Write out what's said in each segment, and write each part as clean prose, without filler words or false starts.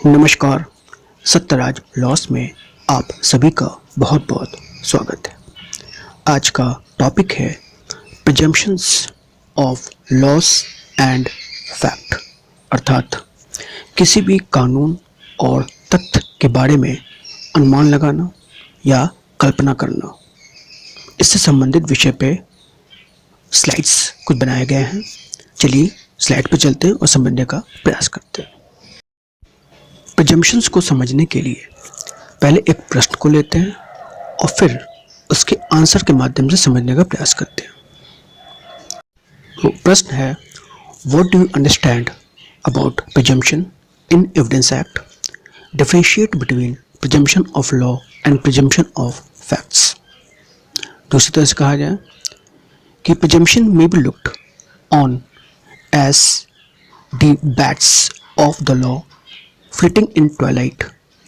नमस्कार। सत्यराज लॉस में आप सभी का बहुत बहुत स्वागत है। आज का टॉपिक है presumptions of loss and fact, अर्थात किसी भी कानून और तथ्य के बारे में अनुमान लगाना या कल्पना करना। इससे संबंधित विषय पे स्लाइड्स कुछ बनाए गए हैं। चलिए स्लाइड पे चलते हैं और समझने का प्रयास करते हैं। प्रिजम्पशंस को समझने के लिए पहले एक प्रश्न को लेते हैं और फिर उसके आंसर के माध्यम से समझने का प्रयास करते हैं। तो प्रश्न है, what do you understand about presumption in evidence act? Differentiate between presumption of law and presumption of facts. दूसरी तरह से कहा जाए कि प्रिजम्पशन में be looked on as the bats of the law fleeting in twilight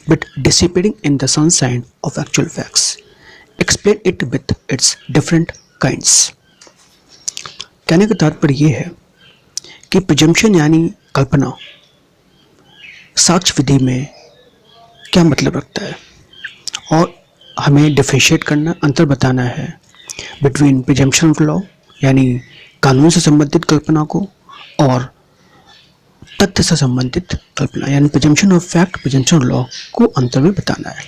but dissipating in the sunshine of actual facts. Explain it with its different kinds. कहने का तात्पर्य ये है कि प्रिजम्पशन यानी कल्पना साक्ष्य विधि में क्या मतलब रखता है और हमें डिफरेंशिएट करना, अंतर बताना है बिटवीन प्रिजम्पशन ऑफ लॉ यानी कानून से संबंधित कल्पना को और तथ्य से संबंधित कल्पना यानी presumption of fact, presumption of law को अंतर में बताना है।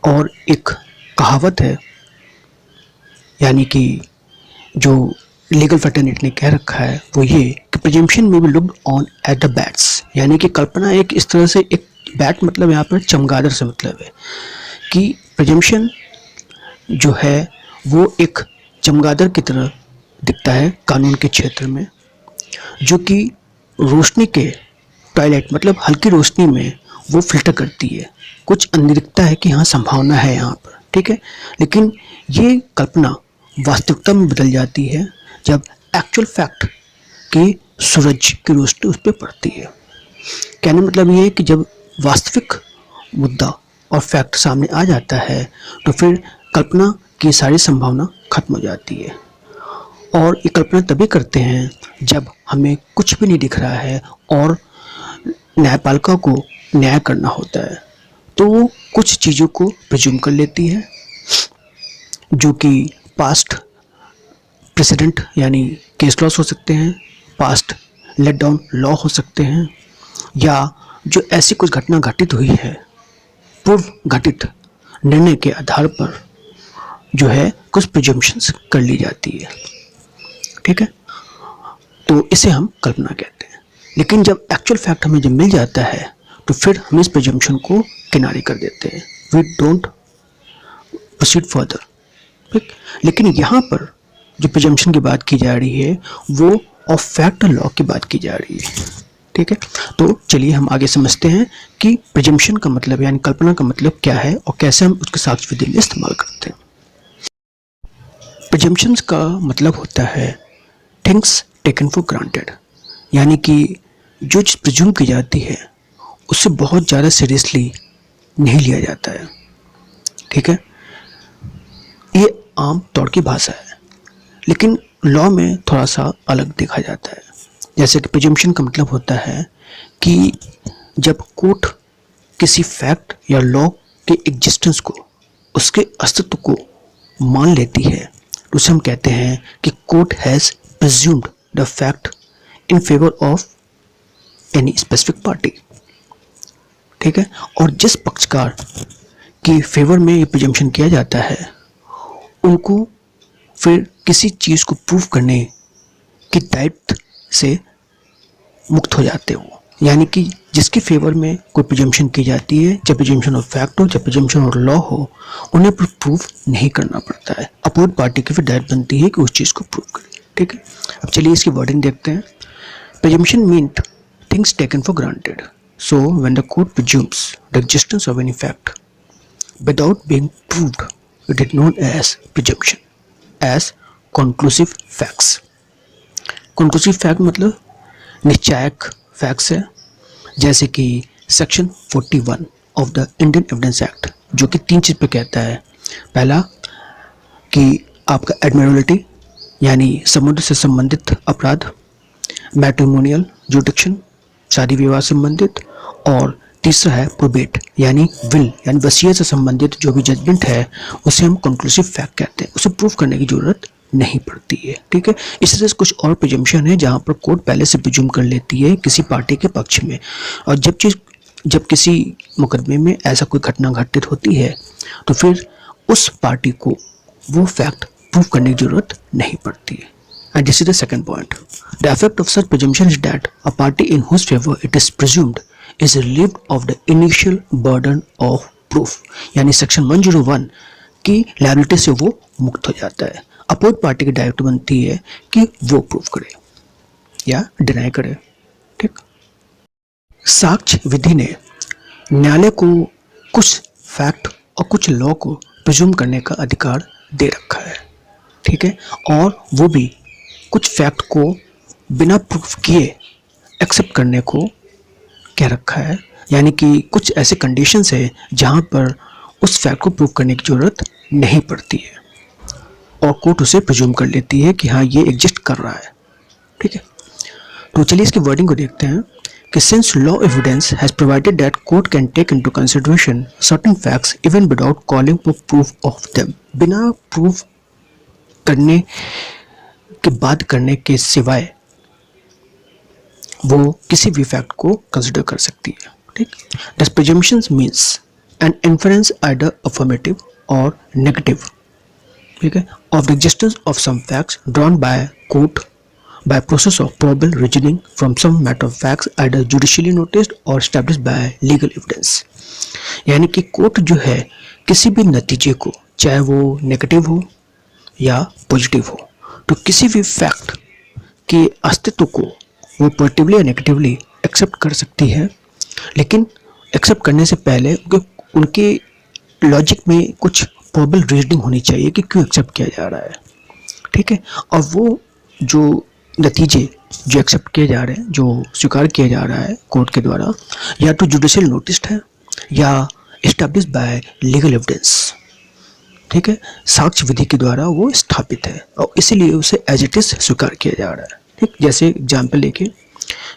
और एक कहावत है, यानी कि जो लीगल फ्रेटर्निटी ने कह रखा है वो ये कि प्रिजम्पशन में be looked on at the bats, यानी कि कल्पना एक इस तरह से, एक बैट मतलब यहाँ पर चमगादड़ से मतलब है कि प्रिजम्पशन जो है वो एक चमगादड़ की तरह दिखता है कानून के क्षेत्र में, जो कि रोशनी के टॉयलेट मतलब हल्की रोशनी में वो फिल्टर करती है। कुछ अंदरिकता है कि हाँ संभावना है यहाँ पर, ठीक है, लेकिन ये कल्पना वास्तविकता में बदल जाती है जब एक्चुअल फैक्ट की सूरज की रोशनी उस पर पड़ती है। कहने मतलब ये है कि जब वास्तविक मुद्दा और फैक्ट सामने आ जाता है तो फिर कल्पना की सारी संभावना खत्म हो जाती है। और ये कल्पना तभी करते हैं जब हमें कुछ भी नहीं दिख रहा है और न्यायपालिका को न्याय करना होता है, तो वो कुछ चीज़ों को प्रिज्यूम कर लेती है, जो कि पास्ट प्रेसिडेंट यानी केस लॉस हो सकते हैं, पास्ट लेट डाउन लॉ हो सकते हैं, या जो ऐसी कुछ घटना घटित हुई है पूर्व घटित निर्णय के आधार पर जो है कुछ प्रिजम्पशंस कर ली जाती है, ठीक है। तो इसे हम कल्पना कहते हैं। लेकिन जब एक्चुअल फैक्ट हमें जब मिल जाता है तो फिर हम इस प्रिजम्पशन को किनारे कर देते हैं, वी डोंट प्रोसीड फर्दर, ठीक। लेकिन यहाँ पर जो प्रिजम्पशन की बात की जा रही है वो ऑफ फैक्ट और लॉ की बात की जा रही है, ठीक है। तो चलिए हम आगे समझते हैं कि प्रिजम्पशन का मतलब यानी कल्पना का मतलब क्या है और कैसे हम उसके साक्ष्य विधि में इस्तेमाल करते हैं। प्रिजम्पशंस का मतलब होता है थिंग्स टेकन फॉर ग्रांटेड, यानी कि जो चीज़ प्रिज्यूम की जाती है उससे बहुत ज़्यादा सीरियसली नहीं लिया जाता है, ठीक है। ये आम तौर की भाषा है, लेकिन लॉ में थोड़ा सा अलग देखा जाता है। जैसे कि प्रिजम्पशन का मतलब होता है कि जब कोर्ट किसी फैक्ट या लॉ के एग्जिस्टेंस को, उसके अस्तित्व को मान लेती है तो उसे हम कहते हैं कि court has presumed the fact in favour of any specific party, ठीक है। और जिस पक्षकार की फेवर में ये प्रिजम्पशन किया जाता है उनको फिर किसी चीज़ को प्रूव करने की दायित्व से मुक्त हो जाते हो, यानी कि जिसके फेवर में कोई प्रिजम्पशन की जाती है, जब प्रिजम्पशन ऑफ फैक्ट हो, जब प्रिजम्पशन ऑफ लॉ हो, उन्हें प्रूफ नहीं करना पड़ता है। अपोजिट पार्टी की फिर दायित्व बनती है कि उस चीज़ को प्रूव करे, ठीक है। अब चलिए इसकी वर्डिंग देखते हैं। Presumption means things taken for granted, so when the court presumes the existence of any fact without being proved, it is known as presumption as conclusive facts. Conclusive fact मतलब निश्चायक फैक्ट्स है, जैसे कि section 41 of the Indian evidence act, जो कि 3 चीज़ पे कहता है। पहला कि आपका एडमिरलिटी यानी समुद्र से संबंधित अपराध, मैट्रिमोनियल जुडिक्शन शादी विवाह संबंधित, और तीसरा है प्रोबेट, यानी विल यानी वसीयत से संबंधित जो भी जजमेंट है उसे हम कंक्लूसिव फैक्ट कहते हैं, उसे प्रूफ करने की जरूरत नहीं पड़ती है। ठीक है, इसी तरह से कुछ और प्रिजम्पशन है जहां पर कोर्ट पहले से प्रिज्यूम कर लेती है किसी पार्टी के पक्ष में, और जब किसी मुकदमे में ऐसा कोई घटना घटित होती है तो फिर उस पार्टी को वो फैक्ट प्रूफ करने की जरूरत नहीं पड़ती है। And this is the second point. The effect of such presumption is that a party in whose favor it is presumed is relieved of the initial burden of proof. यानी section 101 की liability से वो मुक्त हो जाता है। Oppose party की direct बनती है कि वो प्रूफ करे या डिनाई करे। ठीक, साक्ष्य विधि ने न्यायालय को कुछ फैक्ट और कुछ लॉ को प्रिज्यूम करने का अधिकार दे रखा है। ठीक है, और वो भी कुछ फैक्ट को बिना प्रूफ किए एक्सेप्ट करने को कह रखा है, यानी कि कुछ ऐसे कंडीशंस है जहां पर उस फैक्ट को प्रूफ करने की जरूरत नहीं पड़ती है और कोर्ट उसे प्रिज्यूम कर लेती है कि हाँ ये एग्जिस्ट कर रहा है। ठीक है, तो चलिए इसकी वर्डिंग को देखते हैं कि since law evidence has provided that court can take into consideration certain facts even without calling for proof of them, बिना प्रूफ करने के बाद करने के सिवाय वो किसी भी फैक्ट को कंसिडर कर सकती है। ठीक, this presumptions means an inference either affirmative or negative, ठीक है, of the existence of some facts drawn by court by process of probable reasoning from some matter of facts either judicially noticed or established by legal evidence। यानी कि court जो है किसी भी नतीजे को, चाहे वो नेगेटिव हो या पॉजिटिव हो, तो किसी भी फैक्ट के अस्तित्व को वो पॉजिटिवली या नेगेटिवली एक्सेप्ट कर सकती है, लेकिन एक्सेप्ट करने से पहले उनके लॉजिक में कुछ प्रॉबल रीजनिंग होनी चाहिए कि क्यों एक्सेप्ट किया जा रहा है। ठीक है, और वो जो नतीजे जो एक्सेप्ट किए जा रहे हैं, जो स्वीकार किया जा रहा है कोर्ट के द्वारा, या तो जुडिशियल नोटिस्ड है या एस्टैब्लिश बाय लीगल एविडेंस। ठीक है, साक्ष्य विधि के द्वारा वो स्थापित है और इसीलिए उसे एज इट इज स्वीकार किया जा रहा है। ठीक, जैसे एग्जाम्पल लेके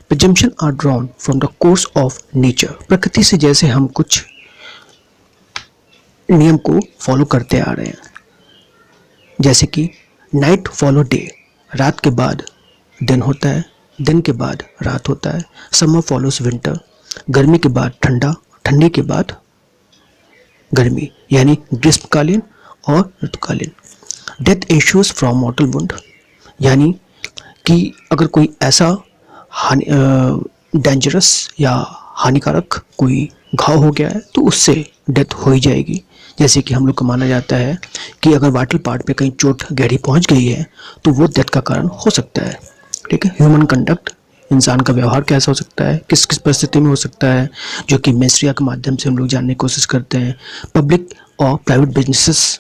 presumption are drawn from the course of nature, प्रकृति से जैसे हम कुछ नियम को फॉलो करते आ रहे हैं, जैसे कि नाइट फॉलो डे, रात के बाद दिन होता है, दिन के बाद रात होता है, समर फॉलोस विंटर, गर्मी के बाद ठंडा, ठंडी के बाद गर्मी, यानी ग्रीष्मकालीन और ऋतुकालीन। Death issues from mortal wound, यानी कि अगर कोई ऐसा डेंजरस या हानिकारक कोई घाव हो गया है तो उससे डेथ हो ही जाएगी। जैसे कि हम लोग को माना जाता है कि अगर वाइटल पार्ट पे कहीं चोट गहरी पहुंच गई है तो वो डेथ का कारण हो सकता है। ठीक है, ह्यूमन कंडक्ट, इंसान का व्यवहार कैसा हो सकता है, किस किस परिस्थिति में हो सकता है, जो कि मेंस्ट्रुआ के माध्यम से हम लोग जानने की कोशिश करते हैं, पब्लिक और प्राइवेट बिजनेसेस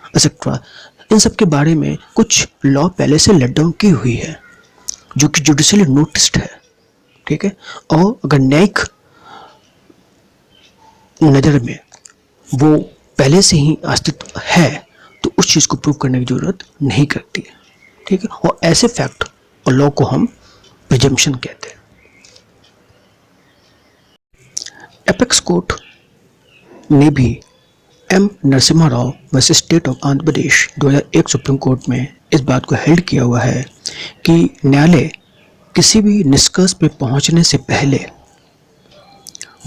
एक्सेट्रा, इन सब के बारे में कुछ लॉ पहले से लेट डाउन की हुई है जो कि जुडिशियली नोटिस्ड है। ठीक है, और अगर न्यायिक नज़र में वो पहले से ही अस्तित्व है तो उस चीज़ को प्रूव करने की जरूरत नहीं करती है। ठीक है, और ऐसे फैक्ट और लॉ को हम प्रिजम्पशन कहते हैं। एपेक्स कोर्ट ने भी M Narasimha Rao versus state of Andhra Pradesh 2001 supreme court में इस बात को हेल्ड किया हुआ है कि न्यायालय किसी भी निष्कर्ष पे पहुंचने से पहले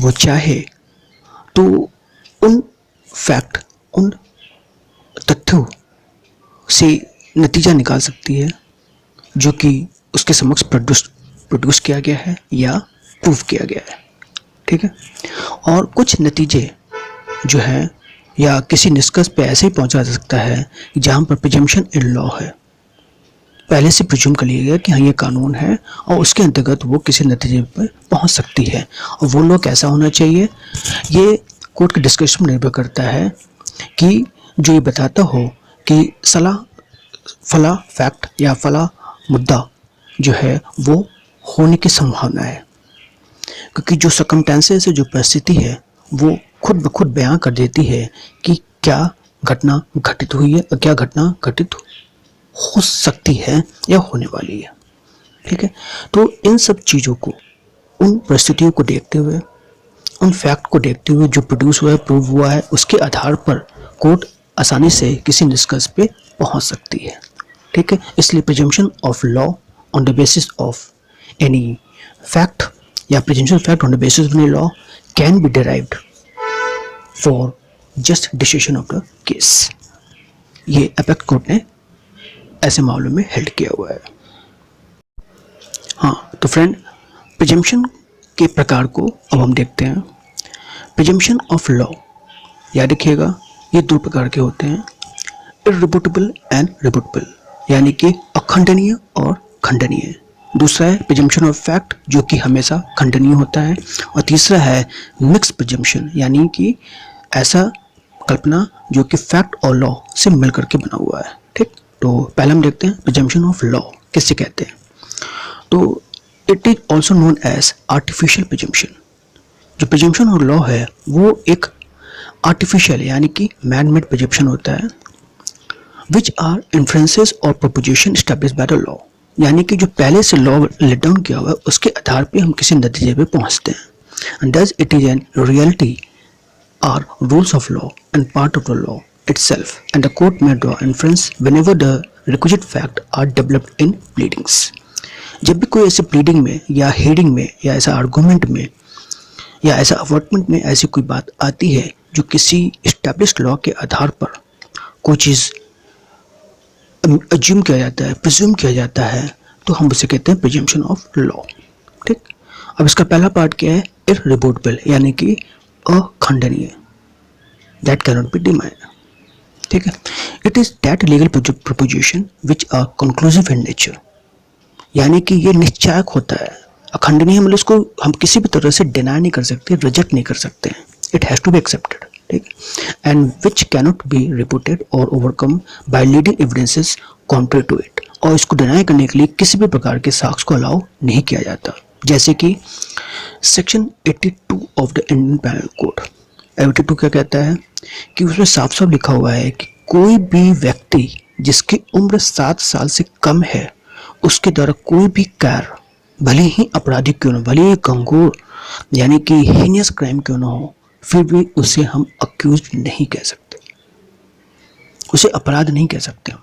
वो चाहे तो उन फैक्ट, उन तथ्यों से नतीजा निकाल सकती है जो कि उसके समक्ष प्रोड्यूस किया गया है या प्रूफ किया गया है। ठीक है, और कुछ नतीजे जो है या किसी निष्कर्ष पे ऐसे ही पहुंचा जा सकता है जहां पर प्रिजम्पशन इन लॉ है, पहले से प्रिज्यूम कर लिया गया कि हाँ ये कानून है और उसके अंतर्गत वो किसी नतीजे पर पहुंच सकती है। और वो लॉ कैसा होना चाहिए, ये कोर्ट के डिस्कशन में निर्भर करता है कि जो ये बताता हो कि फला फैक्ट या फला मुद्दा जो है वो होने की संभावना है, क्योंकि जो सर्कमस्टेंसेस जो परिस्थिति है वो खुद ब खुद बयां कर देती है कि क्या घटना घटित हुई है और क्या घटना घटित हो सकती है या होने वाली है। ठीक है, तो इन सब चीज़ों को, उन परिस्थितियों को देखते हुए, उन फैक्ट को देखते हुए जो प्रोड्यूस हुआ है, प्रूव हुआ है, उसके आधार पर कोर्ट आसानी से किसी निष्कर्ष पे पहुंच सकती है। ठीक है, इसलिए presumption of law on the basis of any fact या presumption fact on the basis of any law can be derived for just decision of the case. ये एपेक्स कोर्ट ने ऐसे मामलों में हेल्ड किया हुआ है। हाँ, तो फ्रेंड, प्रिजम्पशन के प्रकार को अब हम देखते हैं। प्रिजम्पशन ऑफ लॉ याद रखिएगा, ये दो प्रकार के होते हैं, इररिबुटेबल एंड रिबुटेबल, यानी कि अखंडनीय और खंडनीय। दूसरा है प्रिजम्पशन ऑफ फैक्ट, जो कि हमेशा खंडनीय होता है। और तीसरा है मिक्स प्रिजम्पशन, यानी कि ऐसा कल्पना जो कि फैक्ट और लॉ से मिल करके बना हुआ है। ठीक, तो पहले हम देखते हैं प्रिजम्पशन ऑफ लॉ किससे कहते हैं। तो it is also known as artificial presumption. जो प्रिजम्पशन ऑफ लॉ है वो एक आर्टिफिशियल यानी कि मैन मेड प्रिजम्पशन होता है, विच आर इन्फ्रेंसेस और proposition established by the law, यानी कि जो पहले से लॉ लेट डाउन किया हुआ है उसके आधार पे हम किसी नतीजे पे पहुंचते हैं। And thus it is an reality are rules of law and part of the law itself, and the court may draw inference whenever the requisite fact are developed in pleadings। जब भी कोई ऐसे प्लीडिंग में या heading में या ऐसा argument में या ऐसा अवर्टमेंट में ऐसी कोई बात आती है जो किसी एस्टैब्लिश्ड लॉ के आधार पर कोई चीज़ अज्यूम किया जाता है, प्रिज्यूम किया जाता है, तो हम उसे कहते हैं प्रिजम्पशन ऑफ लॉ। ठीक, अब इसका पहला पार्ट क्या है, इररिबुटेबल, यानी कि अखंडनीय, दैट कैनॉट बी डिनाइड। ठीक है, it is that legal proposition which are conclusive in nature, यानी कि ये निश्चायक होता है। अखंडनीय मतलब इसको हम किसी भी तरह से डिनाई नहीं कर सकते, रिजेक्ट नहीं कर सकते हैं, it has to be accepted. ठीक, and which cannot be rebutted और overcome by leading evidences contrary to it, और इसको डिनाई करने के लिए किसी भी प्रकार के साक्ष्य को अलाउ नहीं किया जाता। जैसे कि section 82 of the Indian panel code, 82 क्या कहता है कि उसमें साफ साफ लिखा हुआ है कि कोई भी व्यक्ति जिसकी उम्र 7 साल से कम है उसके द्वारा कोई भी कार्य, भले ही आपराधिक क्यों ना, भले ही गंभीर यानी कि हीनियस क्राइम क्यों ना हो, फिर भी उसे हम अक्यूज नहीं कह सकते, उसे अपराध नहीं कह सकते हम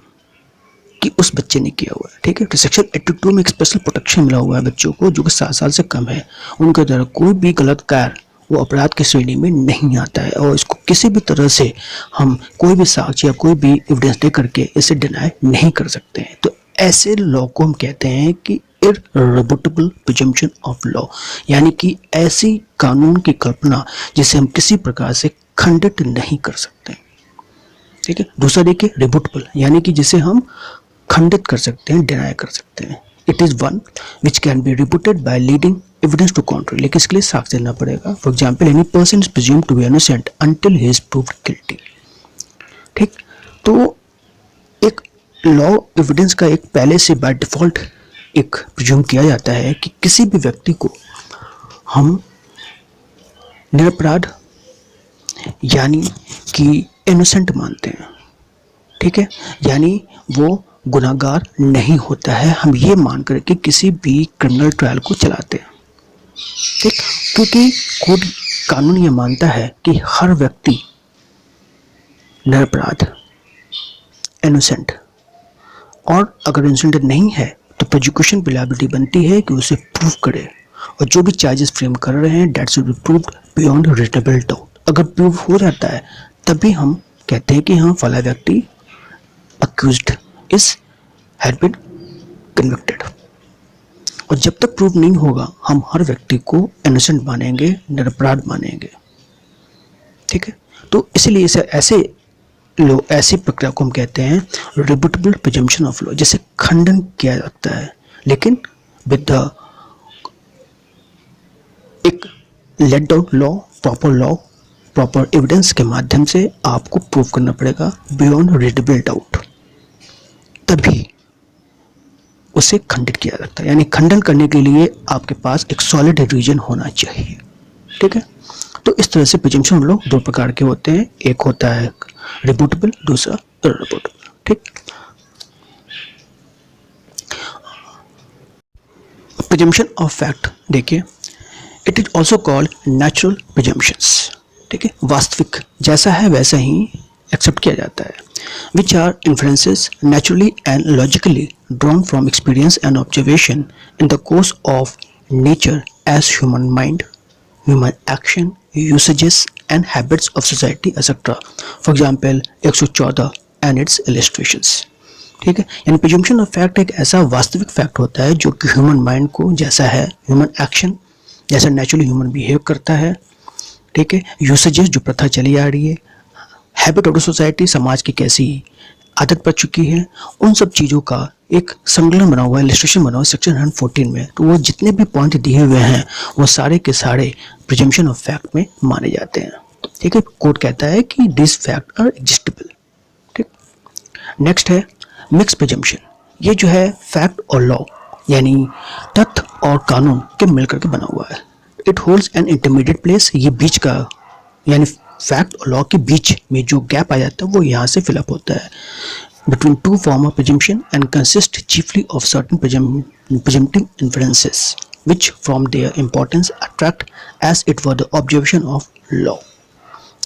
कि उस बच्चे ने किया हुआ है। ठीक है, तो सेक्शन 82 में एक स्पेशल प्रोटेक्शन मिला हुआ है बच्चों को जो कि 7 साल से कम है, उनके द्वारा कोई भी गलत कार्य वो अपराध की श्रेणी में नहीं आता है, और इसको किसी भी तरह से हम कोई भी साक्ष्य या कोई भी एविडेंस दे करके इसे डिनाई नहीं कर सकते हैं। तो ऐसे लॉ को हम कहते हैं कि इररिबुटेबल प्रिजम्पशन ऑफ लॉ, यानी कि ऐसी कानून की कल्पना जिसे हम किसी प्रकार से खंडित नहीं कर सकते। ठीक है, दूसरा देखिए रिबुटेबल, यानी कि जिसे हम खंडित कर सकते हैं, डिनाई कर सकते हैं। It is one which can be rebutted by leading evidence to contrary, लेकिन इसके लिए साक्ष्य देना पड़ेगा। For example, any person is presumed to be innocent until he is proved guilty. ठीक, तो एक लॉ एविडेंस का एक पहले से बाय डिफॉल्ट एक प्रिज्यूम किया जाता है कि किसी भी व्यक्ति को हम निरपराध यानी कि इनोसेंट मानते हैं। ठीक है, यानी वो गुनाहगार नहीं होता है, हम ये मान करके किसी भी क्रिमिनल ट्रायल को चलाते हैं। ठीक, क्योंकि कोड कानून ये मानता है कि हर व्यक्ति निरपराध, इनोसेंट, और अगर इनोसेंट नहीं है तो प्रोसिक्यूशन पे लायबिलिटी बनती है कि उसे प्रूव करे, और जो भी चार्जेस फ्रेम कर रहे हैं that should be proved beyond reasonable doubt. अगर प्रूव हो जाता है तभी हम कहते हैं कि हाँ फला व्यक्ति accused is had been convicted, और जब तक प्रूव नहीं होगा हम हर व्यक्ति को इनोसेंट मानेंगे, निरपराध मानेंगे। ठीक है, तो इसलिए ऐसी प्रक्रिया को हम कहते हैं रिबुटेबल प्रिजम्पशन ऑफ लॉ, जिसे खंडन किया जाता है, लेकिन विद द एक laid down law, proper evidence के माध्यम से आपको प्रूव करना पड़ेगा बियॉन्ड रीजनेबल डाउट, तभी उसे खंडित किया जाता है। यानी खंडन करने के लिए आपके पास एक सॉलिड रीजन होना चाहिए। ठीक है, तो इस तरह से प्रिजम्पशन ऑफ लॉ दो प्रकार के होते हैं, एक होता है रिबुटेबल, दूसरा इररिबुटेबल। ठीक, प्रिजम्पशन ऑफ फैक्ट देखिए, it is also called natural presumptions. ठीक है, वास्तविक जैसा है वैसा ही एक्सेप्ट किया जाता है, which are influences naturally and logically drawn from experience and observation in the course of nature as human mind, human action, usages and habits of society etcetera. For example 114 and its illustrations. ठीक है, यानी presumption of fact एक ऐसा वास्तविक fact होता है जो कि ह्यूमन माइंड को जैसा है, ह्यूमन एक्शन जैसा नेचुरली ह्यूमन बिहेव करता है, ठीक है, यूसेजेस जो प्रथा चली आ रही है, हैबिट ऑफ सोसाइटी समाज की कैसी आदत पड़ चुकी है, उन सब चीज़ों का एक संकलन बना हुआ है, इलस्ट्रेशन बना हुआ है सेक्शन 114 में। तो वो जितने भी पॉइंट दिए हुए हैं वो सारे के सारे प्रिजम्पशन ऑफ फैक्ट में माने जाते हैं। ठीक है, कोर्ट कहता है कि दिस फैक्ट आर एग्जिस्टेबल। ठीक, नेक्स्ट है मिक्स प्रिजम्पशन। ये जो है फैक्ट और लॉ यानी तथ्य और कानून के मिलकर के बना हुआ है। It holds an intermediate place. ये बीच का यानी फैक्ट और लॉ के बीच में जो गैप आ जाता है वो यहाँ से फिलअप होता है between two form of presumption and consist chiefly of certain presumptive inferences which from their importance attract as it were the observation of law।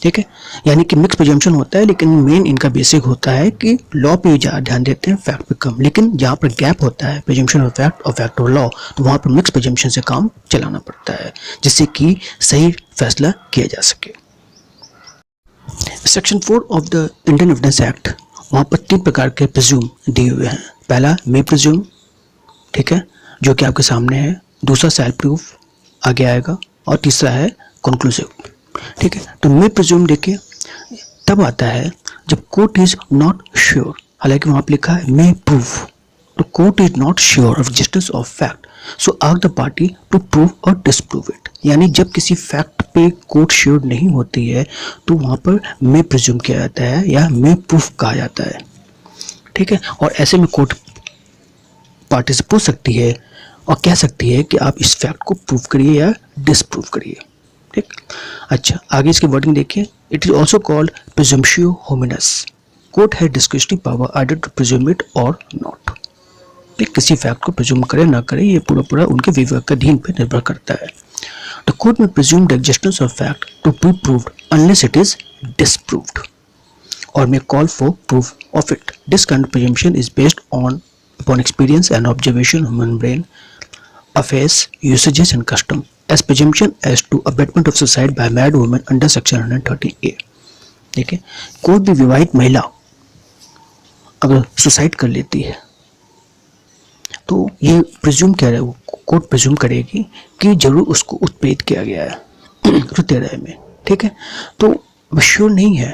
ठीक है, यानी कि मिक्स प्रिजम्पशन होता है लेकिन मेन इनका बेसिक होता है कि लॉ पे ज़्यादा ध्यान देते हैं, फैक्ट पे कम। लेकिन जहाँ पर गैप होता है प्रिजम्पशन ऑफ फैक्ट और फैक्ट ऑफ लॉ, तो वहाँ पर मिक्स प्रिजम्पशन से काम चलाना पड़ता है जिससे कि सही फैसला किया जा सके। Section 4 of the Indian evidence act, वहाँ पर 3 प्रकार के प्रिज्यूम दिए हुए हैं। पहला मे प्रिज्यूम, ठीक है, जो कि आपके सामने है। दूसरा सेल्फ प्रूफ आगे आएगा और तीसरा है कंक्लूसिव। ठीक है, तो मे प्रिज्यूम देखिए तब आता है जब कोर्ट इज नॉट श्योर, हालांकि वहाँ पर लिखा है मे प्रूफ, तो court is not sure of existence of fact so ask the party to prove or disprove it. यानी जब किसी फैक्ट पे कोर्ट श्योर नहीं होती है तो वहाँ पर मे प्रिज्यूम किया जाता है या मे प्रूफ कहा जाता है। ठीक है, और ऐसे में कोर्ट पार्टी से पूछ सकती है और कह सकती है कि आप इस फैक्ट को प्रूव करिए या डिसप्रूव करिए। ठीक, अच्छा आगे इसकी वर्डिंग देखिए। It is also called praesumptio hominis. Court है discretionary power either to presume it और नॉट। किसी फैक्ट को प्रिज्यूम करे ना करे ये पूरा उनके विवेक के अधीन पे निर्भर करता है। The court may presume the existence of fact to be proved unless it is disproved or may call for proof of it. This kind of presumption is based upon experience and observation of human brain, affairs, usages and custom as presumption as to abetment of suicide by married woman under section 113A। देखिए, कोई भी विवाहित महिला अगर suicide कर लेती है तो ये प्रिज्यूम कह रहे हो, कोर्ट प्रिज्यूम करेगी कि जरूर उसको उत्प्रेरित किया गया है हृदय में। ठीक है, तो श्योर नहीं है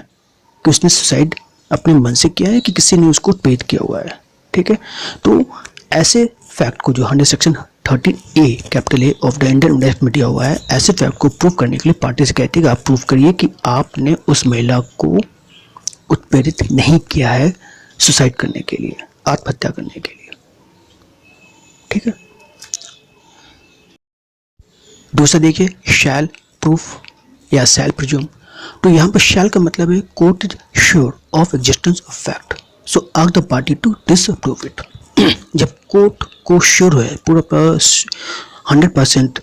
कि उसने सुसाइड अपने मन से किया है कि किसी ने उसको उत्प्रेरित किया हुआ है। ठीक है, तो ऐसे फैक्ट को जो under section 13A capital A of the Indian act में दिया हुआ है, ऐसे फैक्ट को प्रूव करने के लिए पार्टी से कहती है कि आप प्रूव करिए कि आपने उस महिला को उत्प्रेरित नहीं किया है सुसाइड करने के लिए, आत्महत्या करने के लिए। ठीक है, दूसरा देखिए शैल प्रूफ या शैल प्रिज्यूम। तो यहाँ पर शैल का मतलब है court is sure of existence of fact so ask the party to disapprove it. जब कोर्ट को श्योर है पूरा 100%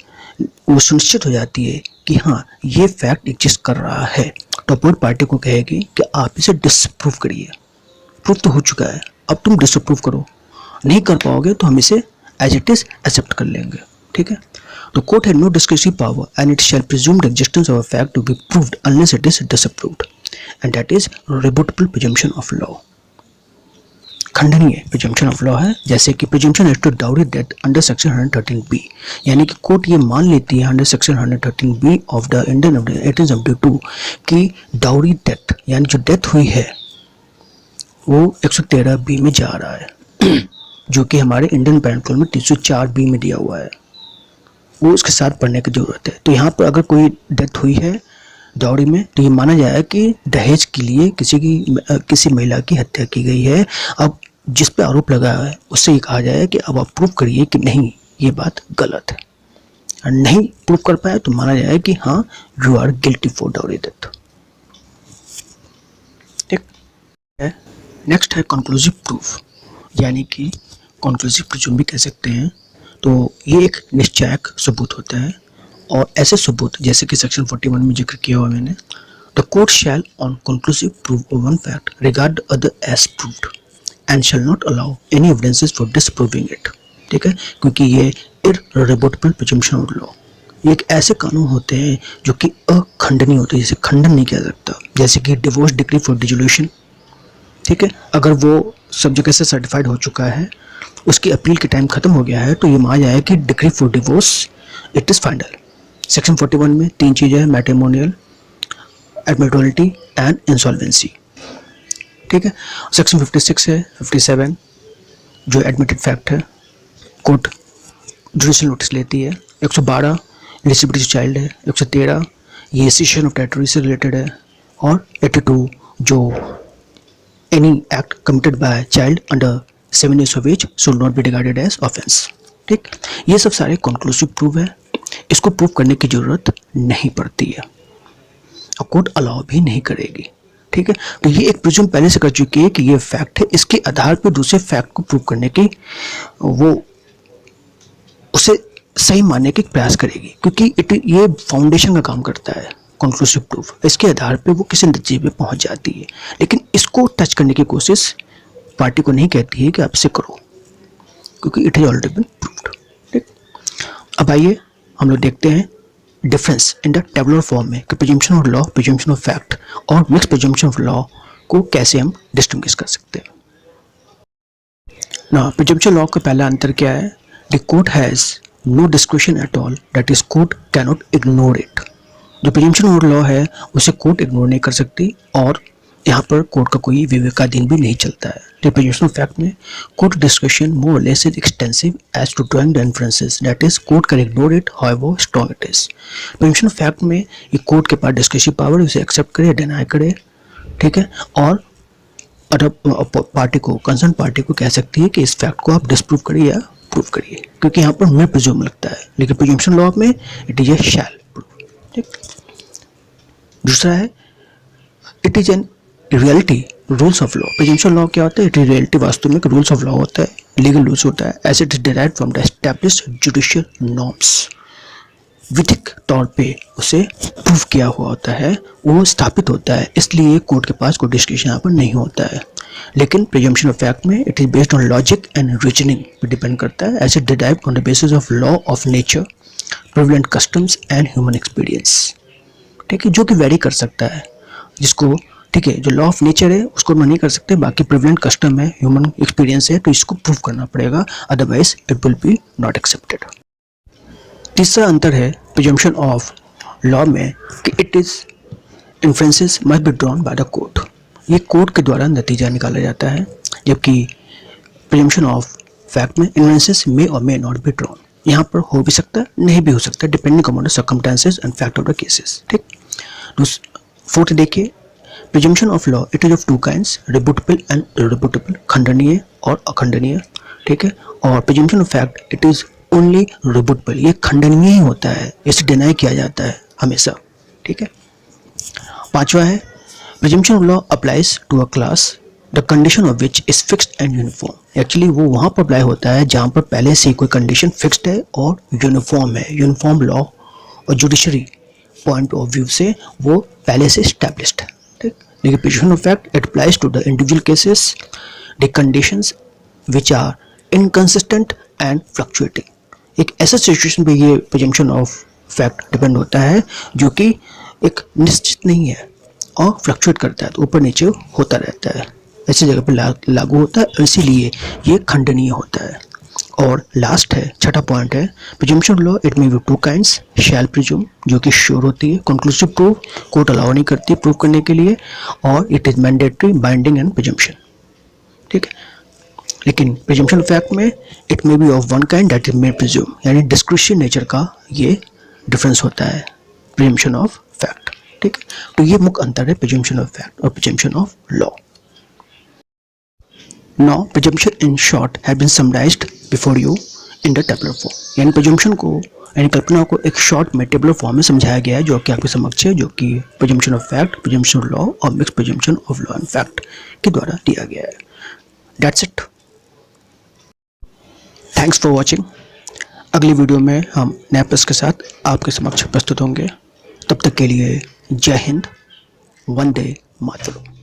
वो सुनिश्चित हो जाती है कि हाँ ये फैक्ट एग्जिस्ट कर रहा है, तो अपोजिट पार्टी को कहेगी कि आप इसे डिसअप्रूव करिए। प्रूफ तो हो चुका है, अब तुम डिसअप्रूव करो। नहीं कर पाओगे तो हम इसे एज इट इज एक्सेप्ट कर लेंगे। ठीक है, तो court had no discretionary power and it shall presume the existence of a fact to be proved unless it is disproved and that is rebuttable presumption of law. खंडनीय presumption of law है, जैसे कि presumption as to dowry death under section 113B। यानी कि कोर्ट ये मान लेती है under section 113B of the Indian 1872 कि डाउरी डेथ यानी जो डेथ हुई है वो 113B में जा रहा है जो कि हमारे इंडियन पेनल कोड में 304B में दिया हुआ है, वो उसके साथ पढ़ने की जरूरत है। तो यहाँ पर अगर कोई डेथ हुई है डाउरी में तो ये माना जाएगा कि दहेज के लिए किसी महिला की हत्या की गई है। अब जिस पे आरोप लगा है उससे ये कहा जाए कि अब आप प्रूव करिए कि नहीं ये बात गलत है, और नहीं प्रूव कर पाए तो माना जाए कि हाँ you are guilty for dowry death. ठीक है, नेक्स्ट है कंक्लूसिव प्रूफ, यानी कि कंक्लूसिव प्रिज्यूम भी कह सकते हैं। तो ये एक निश्चायक सबूत होता है और ऐसे सबूत जैसे कि सेक्शन 41 में जिक्र किया हुआ मैंने, the court shall on conclusive proof of one fact regard other as proved and shall not allow any evidences for disproving it. ठीक है, क्योंकि ये इररिबुटेबल प्रिजम्पशन ऑफ लॉ, ये एक ऐसे कानून होते हैं जो कि अखंडनीय होते हैं, जिसे खंडन नहीं किया सकता, जैसे कि डिवोर्स डिक्री फॉर डिसोल्यूशन। ठीक है, अगर वो सब जगह से सर्टिफाइड हो चुका है, उसकी अपील के टाइम खत्म हो गया है, तो ये माना जाए कि decree for divorce it is final. Section 41 में 3 चीज़ें हैं, मैट्रिमोनियल, एडमिटोलिटी एंड इंसॉल्वेंसी। ठीक है, सेक्शन 56 है, 57 जो एडमिटेड फैक्ट है, कोर्ट जुडिशियल नोटिस लेती है। 112 एलिजिबिलिटी चाइल्ड है। 113 ये सीशन ऑफ टेरिटरी से रिलेटेड है। और 82 जो any act committed by child under 7 years of age should not be regarded as offense। ठीक, ये सब सारे कंक्लूसिव प्रूफ है, इसको प्रूव करने की जरूरत नहीं पड़ती है और कोर्ट अलाउ भी नहीं करेगी। ठीक है, तो ये एक प्रिज्यूम पहले से कर चुकी है कि ये फैक्ट है, इसके आधार पर दूसरे फैक्ट को प्रूव करने की वो उसे सही मानने के प्रयास करेगी, क्योंकि ये फाउंडेशन का काम करता है कंक्लूसिव प्रूफ। इसके आधार पे वो किसी नतीजे पे पहुंच जाती है, लेकिन इसको टच करने की कोशिश पार्टी को नहीं कहती है कि आप इसे करो, क्योंकि it is already been proved. ठीक, अब आइए हम लोग देखते हैं difference in the tabular form में कि presumption of law, presumption of fact और मिक्स प्रिजम्पशन ऑफ लॉ को कैसे हम डिस्टिंग्विश कर सकते हैं। ना प्रिजम्पशन लॉ का पहला अंतर क्या है? The court has no discretion at all, that is court cannot ignore it. जो प्रिजम्पशन ऑफ लॉ है उसे कोर्ट इग्नोर नहीं कर सकती और यहाँ पर कोर्ट का कोई विवेकाधीन भी नहीं चलता है। प्रिजम्पशन ऑफ फैक्ट में court discretion more or less is extensive as to drawing the inferences, that is court can ignore it however strong it is. Presumption of fact में ये कोर्ट के पास डिस्क्रिप्टिव पावर, उसे accept करे या deny करे। ठीक है, और अदर पार्टी को, कंसर्न पार्टी को कह सकती है कि इस फैक्ट को आप डिस्प्रूव करिए या प्रूव करिए, क्योंकि यहाँ पर मे प्रिज्यूम लगता है, लेकिन प्रिजम्पशन लॉ में it is a shall prove. ठीक, दूसरा है it is an reality rules of law. Presumption law क्या होता है? इट इज रियलिटी, वास्तव में रूल्स ऑफ लॉ होता है, लीगल रूल्स होता है, as it is derived from the established judicial norms. विधिक तौर पे उसे प्रूव किया हुआ होता है, वो स्थापित होता है, इसलिए कोर्ट के पास कोई डिस्क्रिप्शन यहाँ पर नहीं होता है। लेकिन प्रिजम्पशन ऑफ फैक्ट में it is based on logic and reasoning पे डिपेंड करता है, as it derived on the basis of law of nature, prevalent customs and human experience. ठीक है, जो कि वेरी कर सकता है, जिसको ठीक है जो लॉ ऑफ नेचर है उसको हम नहीं कर सकते, बाकी प्रिवलेंट कस्टम है, ह्यूमन एक्सपीरियंस है, तो इसको प्रूव करना पड़ेगा, otherwise it will be not accepted. तीसरा अंतर है प्रिजम्पशन ऑफ लॉ में कि it is inferences must be drawn by the court, ये कोर्ट के द्वारा नतीजा निकाला जाता है, जबकि प्रिजम्पशन ऑफ फैक्ट में इन्फ्रेंसेस मे और मे नॉट बी ड्रॉन, यहाँ पर हो भी सकता है नहीं भी हो सकता है, depending upon the circumstances and fact of the cases. ठीक, फोर्थ देखिए presumption of law it is of two kinds, rebuttable and irrebuttable, खंडनीय और अखंडनीय। ठीक है, और presumption of fact it is only rebuttable, ये खंडनीय ही होता है, इसे डिनाई किया जाता है हमेशा। ठीक है, पांचवा है presumption of law applies to a class the condition of which is fixed and uniform. Actually वो वहाँ पर अप्लाई होता है जहाँ पर पहले से कोई कंडीशन फिक्स्ड है और यूनिफॉर्म है, यूनिफॉर्म लॉ और जुडिशरी पॉइंट ऑफ व्यू से वो पहले से एस्टैब्लिश्ड है। ठीक, लेकिन presumption of fact it applies to the individual cases, the conditions which are inconsistent and fluctuating. एक ऐसा सिचुएशन पे ये प्रिजम्पशन ऑफ फैक्ट डिपेंड होता है जो कि एक निश्चित नहीं है और फ्लक्चुएट करता है, तो ऊपर नीचे होता रहता है, ऐसी जगह पर लागू होता है, इसीलिए ये खंडनीय होता है। और लास्ट है, छठा पॉइंट है presumption law it may be two kinds, shell presume जो कि श्योर होती है, कंक्लूसिव प्रूफ कोर्ट अलाउ नहीं करती प्रूव करने के लिए, और it is mandatory, binding and presumption. ठीक है, लेकिन प्रिजम्पशन फैक्ट में it may be of one kind, that is may presume, यानी डिस्क्रिप्शन नेचर का ये डिफरेंस होता है प्रिजम्पशन ऑफ फैक्ट। ठीक है, तो ये मुख्य अंतर है प्रिजम्पशन ऑफ फैक्ट और presumption of law. Now presumption in short have been summarized before you in the tabular form, यानी presumption को यानी कल्पना को एक शॉर्ट में टेबुलर फॉर्म में समझाया गया है, जो कि आपके समक्ष है, जो कि presumption of fact, presumption of law और mixed presumption of law and fact के द्वारा दिया गया है। That's it. Thanks for watching. अगली वीडियो में हम नए प्रश्न के साथ आपके समक्ष प्रस्तुत होंगे। तब तक के लिए जय हिंद, वंदे मातरम।